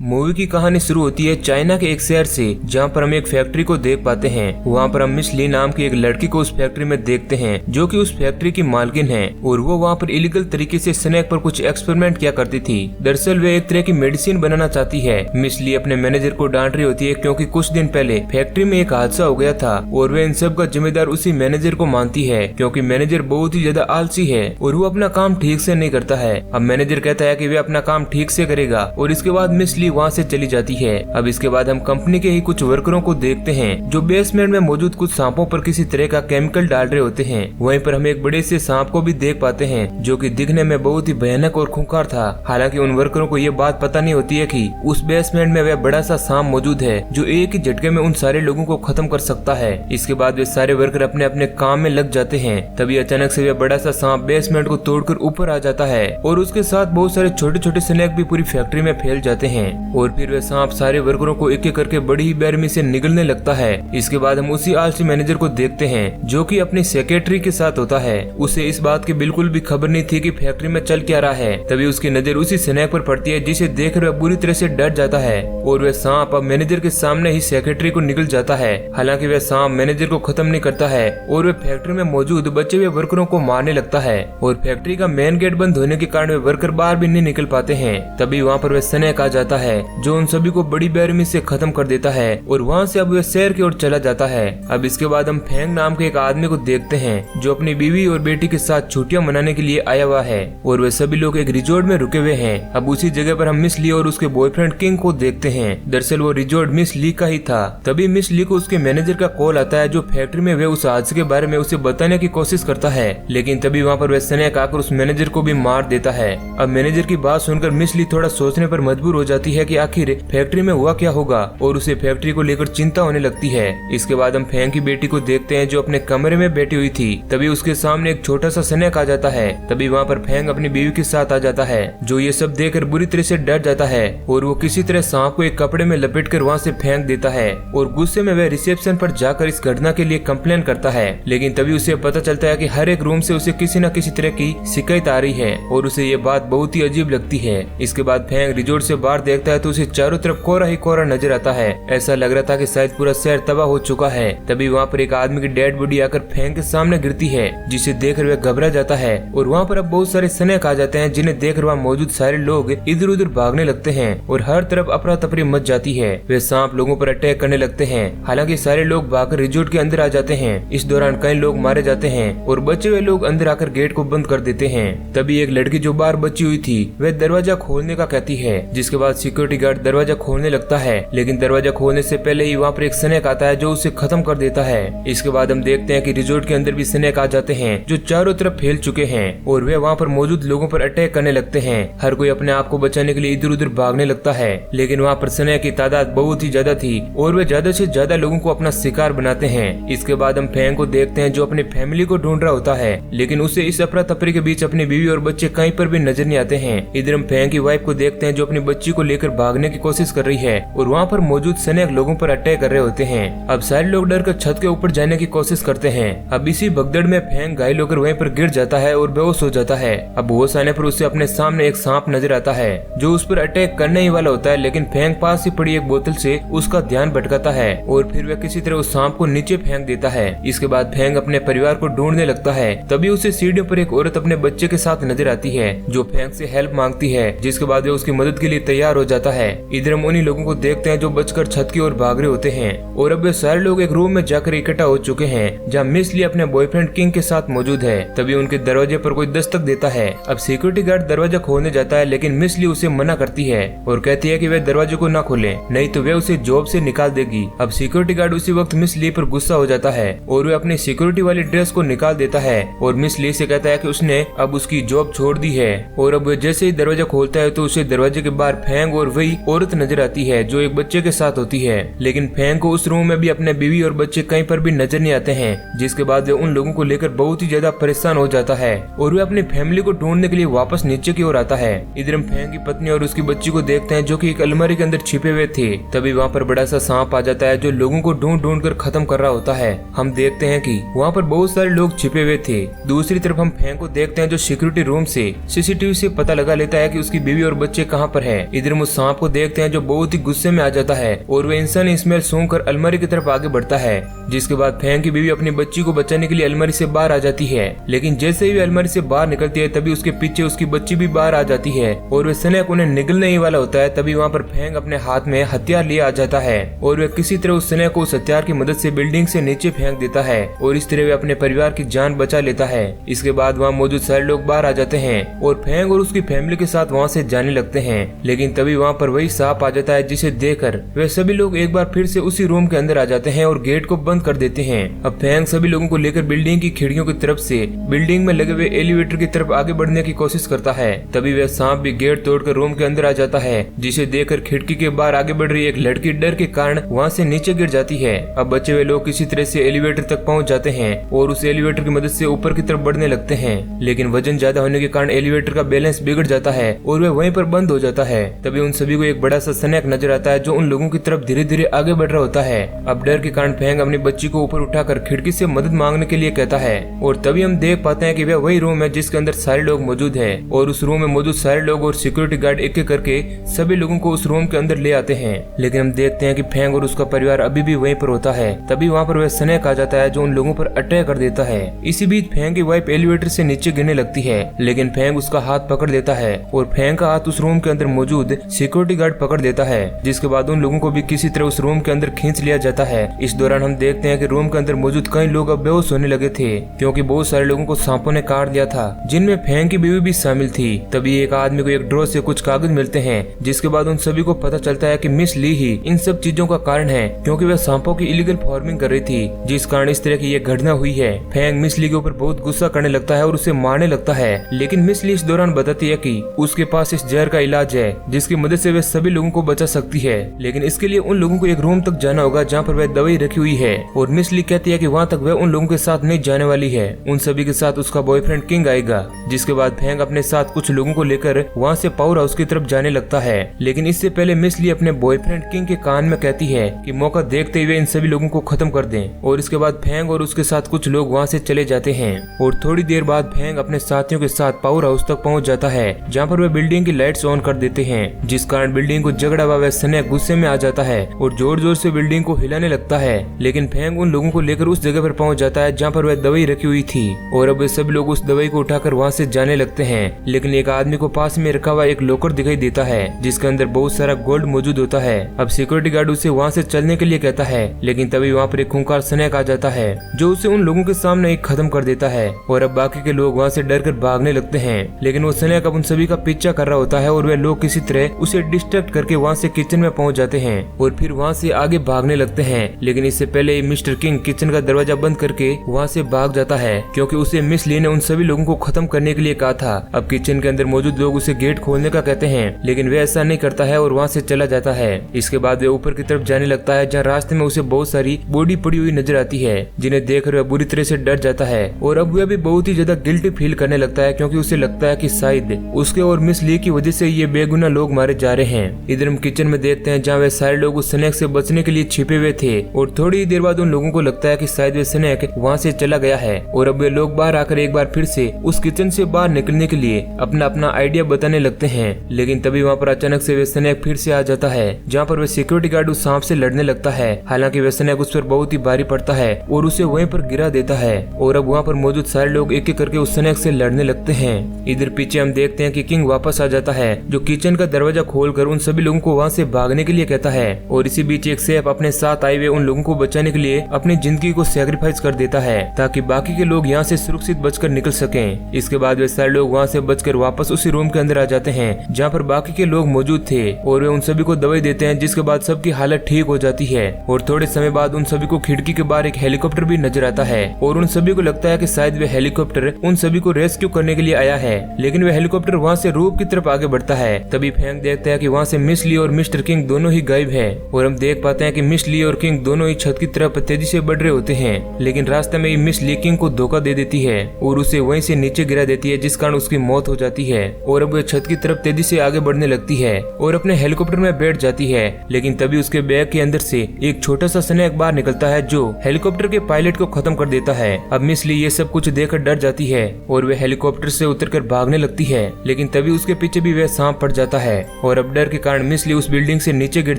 Movie की कहानी शुरू होती है चाइना के एक शहर से, जहाँ पर हम एक फैक्ट्री को देख पाते हैं। वहाँ पर हम मिस ली नाम की एक लड़की को उस फैक्ट्री में देखते हैं, जो कि उस फैक्ट्री की मालकिन है और वो वहाँ पर इलीगल तरीके से स्नैक पर कुछ एक्सपेरिमेंट किया करती थी। दरअसल वे एक तरह की मेडिसिन बनाना चाहती है। मिस ली अपने मैनेजर को डांट रही होती है क्योंकि कुछ दिन पहले फैक्ट्री में एक हादसा हो गया था और वे इन सब का जिम्मेदार उसी मैनेजर को मानती है, क्योंकि मैनेजर बहुत ही ज्यादा आलसी है और वो अपना काम ठीक से नहीं करता है। अब मैनेजर कहता है कि वे अपना काम ठीक से करेगा और इसके बाद मिस ली वहाँ से चली जाती है। अब इसके बाद हम कंपनी के ही कुछ वर्करों को देखते हैं जो बेसमेंट में मौजूद कुछ सांपों पर किसी तरह का केमिकल डाल रहे होते हैं। वहीं पर हम एक बड़े से सांप को भी देख पाते हैं जो कि दिखने में बहुत ही भयानक और खूंखार था। हालांकि उन वर्करों को ये बात पता नहीं होती है कि उस बेसमेंट में वह बड़ा सा सांप मौजूद है जो एक ही झटके में उन सारे लोगों को खत्म कर सकता है। इसके बाद वे सारे वर्कर अपने अपने काम में लग जाते हैं। तभी अचानक से वह बड़ा सा सांप बेसमेंट को तोड़कर ऊपर आ जाता है और उसके साथ बहुत सारे छोटे छोटे स्नैक भी पूरी फैक्ट्री में फैल जाते हैं और फिर वह सांप सारे वर्करों को एक एक करके बड़ी ही बेरहमी से निगलने लगता है। इसके बाद हम उसी आलसी मैनेजर को देखते हैं जो कि अपनी सेक्रेटरी के साथ होता है। उसे इस बात की बिल्कुल भी खबर नहीं थी कि फैक्ट्री में चल क्या रहा है। तभी उसकी नजर उसी स्नैक पर पड़ती है जिसे देखकर वह बुरी तरह से डर जाता है और वह सांप अब मैनेजर के सामने ही सेक्रेटरी को निगल जाता है। हालांकि वह सांप मैनेजर को खत्म नहीं करता है और वह फैक्ट्री में मौजूद बचे हुए वर्करों को मारने लगता है और फैक्ट्री का मेन गेट बंद होने के कारण वे वर्कर बाहर भी नहीं निकल पाते हैं। तभी वहाँ पर वह स्नैक आ जाता है जो उन सभी को बड़ी बेरहमी से खत्म कर देता है और वहाँ से अब वह शहर की ओर चला जाता है। अब इसके बाद हम फेंग नाम के एक आदमी को देखते हैं जो अपनी बीवी और बेटी के साथ छुट्टियां मनाने के लिए आया हुआ है और वे सभी लोग एक रिजॉर्ट में रुके हुए हैं। अब उसी जगह पर हम मिस ली और उसके बॉयफ्रेंड किंग को देखते हैं। दरअसल वो रिजॉर्ट मिस ली का ही था। तभी मिस ली को उसके मैनेजर का कॉल आता है जो फैक्ट्री में वे उस हादसे के बारे में उसे बताने की कोशिश करता है, लेकिन तभी वहाँ पर वह स्नैक आकर उस मैनेजर को भी मार देता है। अब मैनेजर की बात सुनकर मिस ली थोड़ा सोचने पर मजबूर हो जाती है कि आखिर फैक्ट्री में हुआ क्या होगा और उसे फैक्ट्री को लेकर चिंता होने लगती है। इसके बाद हम फेंग की बेटी को देखते हैं जो अपने कमरे में बैठी हुई थी। तभी उसके सामने एक छोटा सा स्नैक आ जाता है। तभी वहाँ पर फेंग अपनी बीवी के साथ आ जाता है जो ये सब देखकर बुरी तरह से डर जाता है और वो किसी तरह सांप को एक कपड़े में लपेटकर वहाँ से फेंक देता है और गुस्से में वह रिसेप्शन पर जाकर इस घटना के लिए कंप्लेन करता है। लेकिन तभी उसे पता चलता है कि हर एक रूम से उसे किसी न किसी तरह की शिकायत आ रही है और उसे ये बात बहुत ही अजीब लगती है। इसके बाद फेंग रिजॉर्ट से बाहर देखता है तो उसे चारों तरफ कोहरा ही कोहरा नजर आता है। ऐसा लग रहा था कि शायद पूरा शहर तबाह हो चुका है। तभी वहाँ पर एक आदमी की डेड बॉडी आकर फेंग के सामने गिरती है जिसे देखकर वह घबरा जाता है और वहाँ पर अब बहुत सारे स्नैक आ जाते हैं जिन्हें देखकर वहाँ मौजूद सारे लोग इधर उधर भागने लगते हैं और हर तरफ अफरा तफरी मच जाती है। वे सांप लोगों पर अटैक करने लगते हैं। हालांकि सारे लोग भागकर रिजॉर्ट के अंदर आ जाते हैं। इस दौरान कई लोग मारे जाते हैं और बचे हुए लोग अंदर आकर गेट को बंद कर देते हैं। तभी एक लड़की जो बाहर बची हुई थी वह दरवाजा खोलने का कहती है, जिसके बाद सिक्योरिटी गार्ड दरवाजा खोलने लगता है, लेकिन दरवाजा खोलने से पहले ही वहाँ पर एक स्नैक आता है जो उसे खत्म कर देता है। इसके बाद हम देखते हैं कि रिजॉर्ट के अंदर भी स्नैक आ जाते हैं जो चारों तरफ फैल चुके हैं और वे वहाँ पर मौजूद लोगों पर अटैक करने लगते हैं। हर कोई अपने आप को बचाने के लिए इधर उधर भागने लगता है, लेकिन वहाँ पर स्नैक की तादाद बहुत ही ज्यादा थी और वे ज्यादा से ज्यादा लोगों को अपना शिकार बनाते हैं। इसके बाद हम फेंग को देखते हैं जो अपनी फैमिली को ढूंढ रहा होता है, लेकिन उसे इस अफरा तफरी के बीच अपनी बीवी और बच्चे कहीं पर भी नजर नहीं आते हैं। इधर हम फेंग की वाइफ को देखते हैं जो अपनी बच्ची को लेकर भागने की कोशिश कर रही है और वहाँ पर मौजूद स्नैक लोगों पर अटैक कर रहे होते हैं। अब सारे लोग डर कर छत के ऊपर जाने की कोशिश करते हैं। अब इसी भगदड़ में फेंग घायल होकर वहीं पर गिर जाता है और बेहोश हो जाता है। अब होश आने पर उसे अपने सामने एक सांप नजर आता है जो उस पर अटैक करने ही वाला होता है, लेकिन फेंग पास ही पड़ी एक बोतल से उसका ध्यान भटकाता है और फिर वह किसी तरह उस सांप को नीचे फेंक देता है। इसके बाद फेंग अपने परिवार को ढूंढने लगता है। तभी उसे सीढ़ियों पर एक औरत अपने बच्चे के साथ नजर आती है जो फेंग से हेल्प मांगती है, जिसके बाद वह उसकी मदद के लिए तैयार हो जाता है। इधर हम उन्हीं लोगों को देखते हैं जो बचकर छत की ओर भाग रहे होते हैं और अब वे सारे लोग एक रूम में जाकर इकट्ठा हो चुके हैं जहाँ मिस ली अपने बॉयफ्रेंड किंग के साथ मौजूद है। तभी उनके दरवाजे पर कोई दस्तक देता है। अब सिक्योरिटी गार्ड दरवाजा खोलने जाता है, लेकिन मिस ली उसे मना करती है और कहती है कि वह दरवाजे को न खोले, नहीं तो वह उसे जॉब से निकाल देगी। अब सिक्योरिटी गार्ड उसी वक्त मिस ली पर गुस्सा हो जाता है और वह अपनी सिक्योरिटी वाली ड्रेस को निकाल देता है और मिस ली से कहता है कि उसने अब उसकी जॉब छोड़ दी है। और अब जैसे ही दरवाजा खोलता है तो उसे दरवाजे के बाहर फेंग और वही औरत नजर आती है जो एक बच्चे के साथ होती है, लेकिन फेंग को उस रूम में भी अपने बीवी और बच्चे कहीं पर भी नजर नहीं आते हैं। जिसके बाद वह उन लोगों को लेकर बहुत ही ज्यादा परेशान हो जाता है और वह अपनी फैमिली को ढूंढने के लिए वापस नीचे की ओर आता है। इधर हम फेंग की पत्नी और उसकी बच्ची को देखते हैं जो कि एक अलमारी के अंदर छिपे हुए थे। तभी वहाँ पर बड़ा सा सांप आ जाता है जो लोगों को ढूंढ ढूंढ कर खत्म कर रहा होता है। हम देखते हैं कि वहाँ पर बहुत सारे लोग छिपे हुए थे। दूसरी तरफ हम फेंग को देखते हैं जो सिक्योरिटी रूम से सीसीटीवी से पता लगा लेता है कि उसकी बीवी और बच्चे कहाँ पर है। इधर हम उस सांप को देखते हैं जो बहुत ही गुस्से में आ जाता है और वह इंसानी स्मेल सूंघकर अलमारी की तरफ आगे बढ़ता है। जिसके बाद फेंग की बीवी अपनी बच्ची को बचाने के लिए अलमारी से बाहर आ जाती है, लेकिन जैसे ही वे अलमारी से बाहर निकलती है तभी उसके पीछे उसकी बच्ची भी बाहर आ जाती है और वे स्नेक उन्हें निगलने ही वाला होता है। तभी वहाँ पर फेंग अपने हाथ में हथियार लिए आ जाता है और वे किसी तरह उस स्नेक को उस हथियार की मदद से बिल्डिंग से नीचे फेंक देता है और इस तरह वे अपने परिवार की जान बचा लेता है। इसके बाद वहाँ मौजूद सारे लोग बाहर आ जाते हैं और फेंग और उसकी फैमिली के साथ वहाँ से जाने लगते हैं, लेकिन तभी वहाँ पर वही सांप आ जाता है जिसे देखकर वे सभी लोग एक बार फिर से उसी रूम के अंदर आ जाते हैं और गेट को बंद कर देते हैं। अब फेंग सभी लोगों को लेकर बिल्डिंग की खिड़कियों की तरफ से बिल्डिंग में लगे हुए एलिवेटर की तरफ आगे बढ़ने की कोशिश करता है। तभी वह सांप भी गेट तोड़कर रूम के अंदर आ जाता है, जिसे देखकर खिड़की के बाहर आगे बढ़ रही एक लड़की डर के कारण वहाँ से नीचे गिर जाती है। अब बचे हुए लोग किसी तरह से एलिवेटर तक पहुँच जाते हैं और उस एलिवेटर की मदद से ऊपर की तरफ बढ़ने लगते हैं, लेकिन वजन ज्यादा होने के कारण एलिवेटर का बैलेंस बिगड़ जाता है और वह वहीं पर बंद हो जाता है। तभी उन सभी को एक बड़ा सा स्नेक नजर आता है जो उन लोगों की तरफ धीरे धीरे आगे बढ़ रहा होता है। अब डर के कारण फेंग अपनी बच्ची को ऊपर उठाकर खिड़की से मदद मांगने के लिए कहता है और तभी हम देख पाते हैं कि वह वही रूम है जिसके अंदर सारे लोग मौजूद है और उस रूम में मौजूद सारे लोग और सिक्योरिटी गार्ड एक एक करके सभी लोगों को उस रूम के अंदर ले आते हैं। लेकिन हम देखते हैं कि फेंग और उसका परिवार अभी भी वहीं पर होता है। तभी वहाँ पर वह स्नेक आ जाता है जो उन लोगों पर अटैक कर देता है। इसी बीच फेंग की वाइफ एलिवेटर से नीचे गिरने लगती है, लेकिन फेंग उसका हाथ पकड़ लेता है और फेंग का हाथ उस रूम के अंदर मौजूद सिक्योरिटी गार्ड पकड़ देता है, जिसके बाद उन लोगों को भी किसी तरह उस रूम के अंदर खींच लिया जाता है। इस दौरान हम देखते हैं कि रूम के अंदर मौजूद कई लोग अब बेहोश होने लगे थे क्योंकि बहुत सारे लोगों को सांपों ने काट दिया था, जिनमें फेंग की बीवी भी शामिल थी। तभी एक आदमी को एक ड्रॉ से कुछ कागज मिलते हैं, जिसके बाद उन सभी को पता चलता है कि मिस ली ही इन सब चीजों का कारण है क्योंकि वह सांपों की इलीगल फार्मिंग कर रही थी, जिस कारण इस तरह की ये घटना हुई है। फेंग मिस ली के ऊपर बहुत गुस्सा करने लगता है और उसे मारने लगता है, लेकिन मिस ली इस दौरान बताती है कि उसके पास इस जहर का इलाज है जिसकी मदद से वह सभी लोगों को बचा सकती है, लेकिन इसके लिए उन लोगों को एक रूम तक जाना होगा जहाँ पर वह दवाई रखी हुई है। और मिस ली कहती है कि वहाँ तक वह उन लोगों के साथ नहीं जाने वाली है, उन सभी के साथ उसका बॉयफ्रेंड किंग आएगा। जिसके बाद फेंग अपने साथ कुछ लोगों को लेकर वहाँ से पावर हाउस की तरफ जाने लगता है, लेकिन इससे पहले मिस ली अपने बॉयफ्रेंड किंग के कान में कहती है कि मौका देखते हुए इन सभी लोगों को खत्म कर दें। और इसके बाद फेंग और उसके साथ कुछ लोग वहाँ से चले जाते हैं और थोड़ी देर बाद फेंग अपने साथियों के साथ पावर हाउस तक पहुँच जाता है, जहाँ पर वे बिल्डिंग की लाइट्स ऑन कर देते हैं, जिस कारण बिल्डिंग को झगड़ा हुआ वह स्नेक गुस्से में आ जाता है और जोर जोर से बिल्डिंग को हिलाने लगता है। लेकिन फेंग उन लोगों को लेकर उस जगह पर पहुंच जाता है जहां पर वह दवाई रखी हुई थी और अब वे सभी लोग उस दवाई को उठाकर वहां से जाने लगते हैं। लेकिन एक आदमी को पास में रखा हुआ एक लॉकर दिखाई देता है जिसके अंदर बहुत सारा गोल्ड मौजूद होता है। अब सिक्योरिटी गार्ड उसे वहां से चलने के लिए कहता है, लेकिन तभी वहाँ पर एक खूंखार स्नेक आ जाता है जो उसे उन लोगों के सामने एक खत्म कर देता है और अब बाकी के लोग वहाँ से डर कर भागने लगते हैं। लेकिन वो स्नेक अब उन सभी का पीछा कर रहा होता है और वे लोग किसी तरह उसे डिस्ट्रैक्ट करके वहाँ से किचन में पहुँच जाते हैं और फिर वहाँ से आगे भागने लगते हैं। लेकिन इससे पहले मिस्टर किंग किचन का दरवाजा बंद करके वहाँ से भाग जाता है क्योंकि उसे मिस ली ने उन सभी लोगों को खत्म करने के लिए कहा था। अब किचन के अंदर मौजूद लोग उसे गेट खोलने का कहते हैं, लेकिन वह ऐसा नहीं करता है और वहाँ से चला जाता है। इसके बाद वह ऊपर की तरफ जाने लगता है जहाँ रास्ते में उसे बहुत सारी बॉडी पड़ी हुई नजर आती है, जिन्हें देखकर वह बुरी तरह से डर जाता है और अब वह भी बहुत ही ज्यादा गिल्टी फील करने लगता है क्योंकि उसे लगता है कि शायद उसके और मिस ली की वजह से ये बेगुनाह लोग मारे जा रहे हैं। इधर हम किचन में देखते हैं जहाँ वे सारे लोग उस स्नेक से बचने के लिए छिपे हुए थे और थोड़ी देर बाद उन लोगों को लगता है कि शायद वे स्नेक वहाँ से चला गया है और अब वे लोग बाहर आकर एक बार फिर से उस किचन से बाहर निकलने के लिए अपना अपना आइडिया बताने लगते हैं। लेकिन तभी वहाँ पर अचानक से वे स्नेक फिर से आ जाता है जहाँ पर वे सिक्योरिटी गार्ड उस सांप से लड़ने लगता है। हालांकि वे स्नेक उस पर बहुत ही भारी पड़ता है और उसे वहीं पर गिरा देता है और अब वहाँ पर मौजूद सारे लोग एक एक करके उस स्नेक से लड़ने लगते हैं। इधर पीछे हम देखते हैं कि किंग वापस आ जाता है जो किचन का दरवाजा खोलकर उन सभी लोगों को वहाँ से भागने के लिए कहता है और इसी बीच एक शेफ अपने साथ आए हुए उन लोगों को बचाने के लिए अपनी जिंदगी को सैक्रिफाइस कर देता है ताकि बाकी के लोग यहाँ से सुरक्षित बचकर निकल सकें। इसके बाद वे सारे लोग वहाँ से बचकर वापस उसी रूम के अंदर आ जाते हैं जहाँ पर बाकी के लोग मौजूद थे और वे उन सभी को दवाई देते हैं, जिसके बाद सबकी हालत ठीक हो जाती है। और थोड़े समय बाद उन सभी को खिड़की के बाहर एक हेलीकॉप्टर भी नजर आता है और उन सभी को लगता है कि शायद वे हेलीकॉप्टर उन सभी को रेस्क्यू करने के लिए आया है, लेकिन वह हेलीकॉप्टर वहाँ से रूप की तरफ आगे बढ़ता है। तभी फेंग देखता है कि वहाँ से मिस ली और मिस्टर किंग दोनों ही गायब है और हम देख पाते हैं कि मिस ली और किंग दोनों ही छत की तरफ तेजी से बढ़ रहे होते हैं, लेकिन रास्ते में ही मिस ली किंग को धोखा दे देती है और उसे वहीं से नीचे गिरा देती है, जिस कारण उसकी मौत हो जाती है। और अब वह छत की तरफ तेजी से आगे बढ़ने लगती है और अपने हेलीकॉप्टर में बैठ जाती है, लेकिन तभी उसके बैग के अंदर से एक छोटा सा स्नेक बाहर निकलता है जो हेलीकॉप्टर के पायलट को खत्म कर देता है। अब मिस ली ये सब कुछ देखकर डर जाती है और वह हेलीकॉप्टर से उतरकर भागने लगती है, लेकिन तभी उसके पीछे भी वह सांप पड़ जाता है और अब डर के कारण मिस ली उस बिल्डिंग से नीचे गिर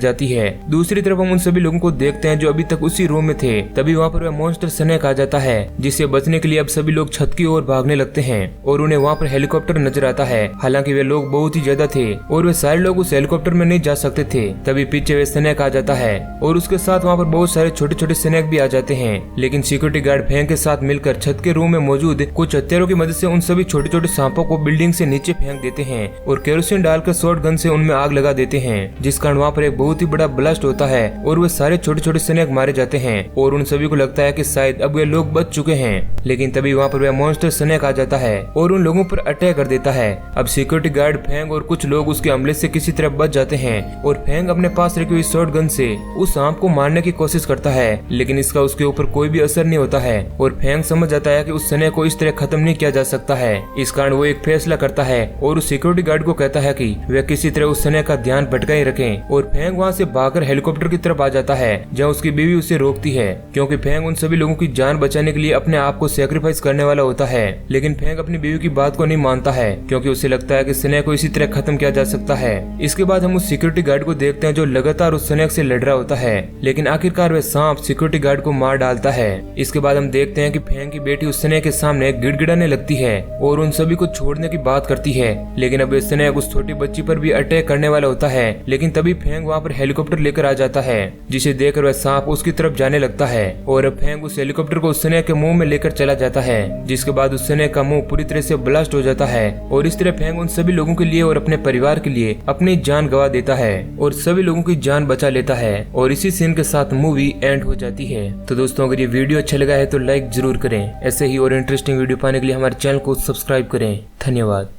जाती है। दूसरी तरफ हम उन सभी लोगों को देखते हैं जो अभी तक उसी रूम में थे। तभी वहाँ पर वह मॉन्स्टर स्नेक आ जाता है, जिससे बचने के लिए अब सभी लोग छत की ओर भागने लगते हैं और उन्हें वहाँ पर हेलीकॉप्टर नजर आता है। हालांकि वे लोग बहुत ही ज्यादा थे और वे सारे लोग उस हेलीकॉप्टर में नहीं जा सकते थे। तभी पीछे वे स्नेक आ जाता है और उसके साथ वहाँ पर बहुत सारे छोटे छोटे स्नेक भी आ जाते हैं। लेकिन सिक्योरिटी गार्ड फेंग के साथ मिलकर छत के रूम में मौजूद कुछ हथियारों की मदद से उन सभी छोटे छोटे सांपों को बिल्डिंग से नीचे फेंक देते हैं और केरोसिन डालकर शॉर्ट गन से उनमें आग लगा देते हैं, जिस कारण वहाँ पर एक बहुत ही बड़ा ब्लास्ट होता है और वे सारे छोटे छोटे स्नेक मारे जाते हैं और उन सभी को लगता है कि शायद अब वे लोग बच चुके हैं। लेकिन तभी वहाँ पर वह मॉन्स्टर स्नेक आ जाता है और उन लोगों पर अटैक कर देता है। अब सिक्योरिटी गार्ड फेंग और कुछ लोग उसके हमले से किसी तरह बच जाते हैं और फेंग अपने पास रखी हुई शॉर्ट गन से उस सांप को मारने की कोशिश करता है, लेकिन इसका उसके ऊपर कोई भी असर नहीं होता है और फेंग समझ जाता है कि उस स्नेक को इस तरह खत्म नहीं किया जा सकता है। इस कारण वो एक फैसला करता है और उस सिक्योरिटी गार्ड को कहता है कि वे किसी तरह उस स्नेक का ध्यान भटकाए रखें और फेंग वहाँ से भागकर हेलीकॉप्टर की तरफ आ जाता है, जहाँ उसकी बीवी उसे रोकती है क्योंकि फेंग उन सभी लोगों की जान बचाने के लिए अपने आप को सैक्रिफाइस करने वाला होता है। लेकिन फेंग अपनी बीवी की बात को नहीं मानता है क्योंकि उसे लगता है कि स्नेक को इसी तरह खत्म किया जा सकता है। इसके बाद हम उस सिक्योरिटी गार्ड को देखते हैं जो लगातार उस स्नेक से लड़ रहा होता है, लेकिन आखिरकार वह सांप सिक्योरिटी गार्ड को मार डालता है। इसके बाद हम देखते हैं कि फेंग की बेटी उस स्नेक के सामने गिड़गिड़ाने लगती है और उन सभी को छोड़ने की बात करती है, लेकिन अब स्नेक उस छोटी बच्ची पर भी अटैक करने वाला होता है। लेकिन तभी फेंग वहाँ पर हेलीकॉप्टर लेकर आ जाता है, जिसे देखकर वह सांप उसकी तरफ जाने लगता है और अब फेंग उस हेलीकॉप्टर को उस स्नेक के मुंह में लेकर चला जाता है, जिसके बाद उस स्नेक का मुंह पूरी तरह से ब्लास्ट हो जाता है और इस तरह फेंग उन सभी लोगों के लिए और अपने परिवार के लिए अपनी जान गंवा देता है और सभी लोगों की जान बचा लेता है और इसी सीन के साथ मूवी एंड हो जाती है। तो दोस्तों, अगर ये वीडियो अच्छा लगा है तो लाइक जरूर करें। ऐसे ही और इंटरेस्टिंग वीडियो पाने के लिए हमारे चैनल को सब्सक्राइब करें। धन्यवाद।